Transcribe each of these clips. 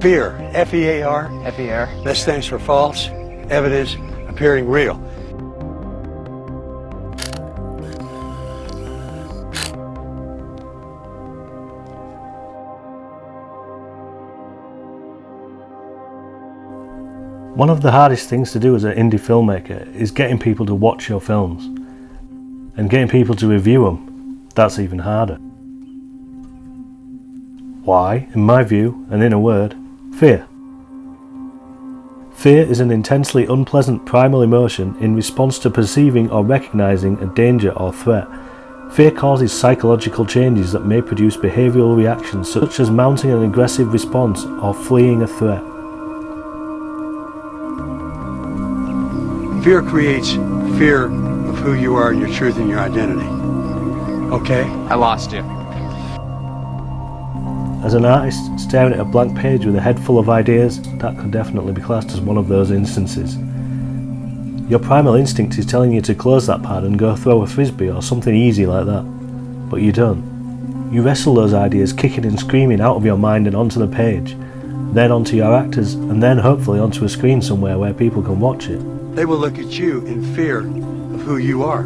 Fear, F-E-A-R. F-E-R. That stands for false evidence appearing real. One of the hardest things to do as an indie filmmaker is getting people to watch your films. And getting people to review them, that's even harder. Why? In my view, and in a word, fear. Fear is an intensely unpleasant primal emotion in response to perceiving or recognising a danger or threat. Fear causes psychological changes that may produce behavioural reactions such as mounting an aggressive response or fleeing a threat. Fear creates fear of who you are, your truth, and your identity. Okay? I lost you. As an artist, staring at a blank page with a head full of ideas, that could definitely be classed as one of those instances. Your primal instinct is telling you to close that pad and go throw a frisbee or something easy like that. But you don't. You wrestle those ideas kicking and screaming out of your mind and onto the page, then onto your actors, and then hopefully onto a screen somewhere where people can watch it. They will look at you in fear of who you are.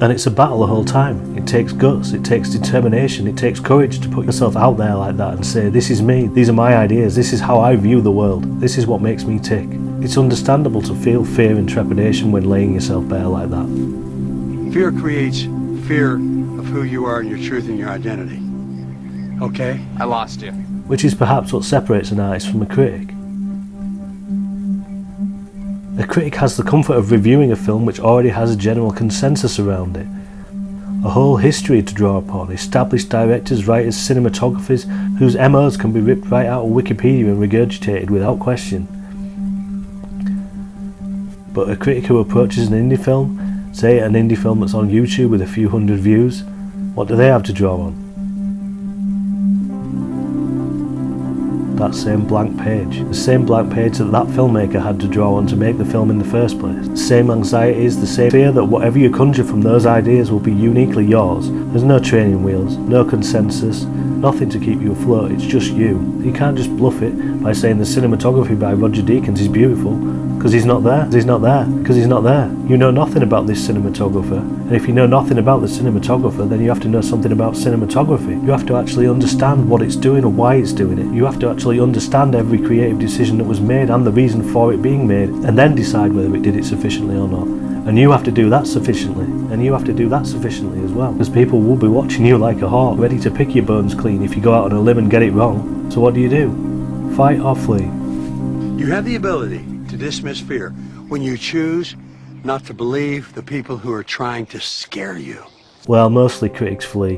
And it's a battle the whole time. It takes guts, it takes determination, it takes courage to put yourself out there like that and say, this is me, these are my ideas, this is how I view the world, this is what makes me tick. It's understandable to feel fear and trepidation when laying yourself bare like that. Fear creates fear of who you are, your truth, and your identity. Okay? I lost you. Which is perhaps what separates an artist from a critic. A critic has the comfort of reviewing a film which already has a general consensus around it. A whole history to draw upon, established directors, writers, cinematographers, whose MOs can be ripped right out of Wikipedia and regurgitated without question. But a critic who approaches an indie film, say an indie film that's on YouTube with a few hundred views, what do they have to draw on? That same blank page. The same blank page that that filmmaker had to draw on to make the film in the first place. The same anxieties, the same fear that whatever you conjure from those ideas will be uniquely yours. There's no training wheels, no consensus, nothing to keep you afloat, it's just you. You can't just bluff it by saying the cinematography by Roger Deakins is beautiful, because he's not there, because he's not there. You know nothing about this cinematographer, and if you know nothing about the cinematographer, then you have to know something about cinematography. You have to actually understand what it's doing or why it's doing it. You have to actually understand every creative decision that was made and the reason for it being made, and then decide whether it did it sufficiently or not. And you have to do that sufficiently, and you have to do that sufficiently as well, because people will be watching you like a hawk, ready to pick your bones clean if you go out on a limb and get it wrong. So what do? Fight or flee? You have the ability to dismiss fear when you choose not to believe the people who are trying to scare you. Well, mostly critics flee.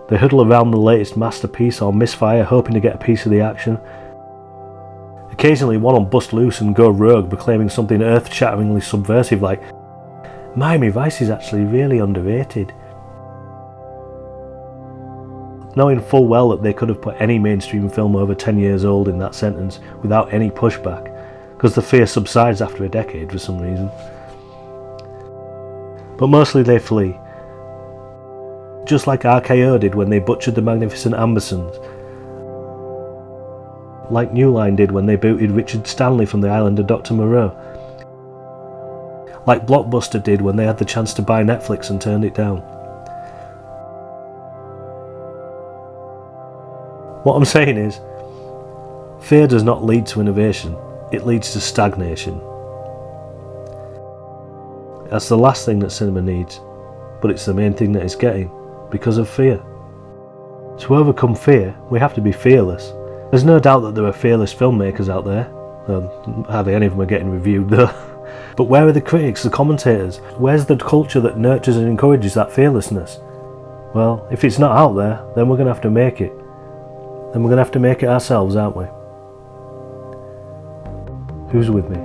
They huddle around the latest masterpiece or misfire, hoping to get a piece of the action. Occasionally one will bust loose and go rogue, proclaiming something earth-shatteringly subversive like, Miami Vice is actually really underrated. Knowing full well that they could have put any mainstream film over 10 years old in that sentence without any pushback, because the fear subsides after a decade for some reason. But mostly they flee. Just like RKO did when they butchered the Magnificent Ambersons. Like New Line did when they booted Richard Stanley from the island of Dr. Moreau. Like Blockbuster did when they had the chance to buy Netflix and turned it down. What I'm saying is, fear does not lead to innovation, it leads to stagnation. That's the last thing that cinema needs, but it's the main thing that it's getting, because of fear. To overcome fear, we have to be fearless. There's no doubt that there are fearless filmmakers out there, though hardly any of them are getting reviewed though. But where are the critics, the commentators? Where's the culture that nurtures and encourages that fearlessness? Well, if it's not out there, then we're going to have to make it. Then we're going to have to make it ourselves, aren't we? Who's with me?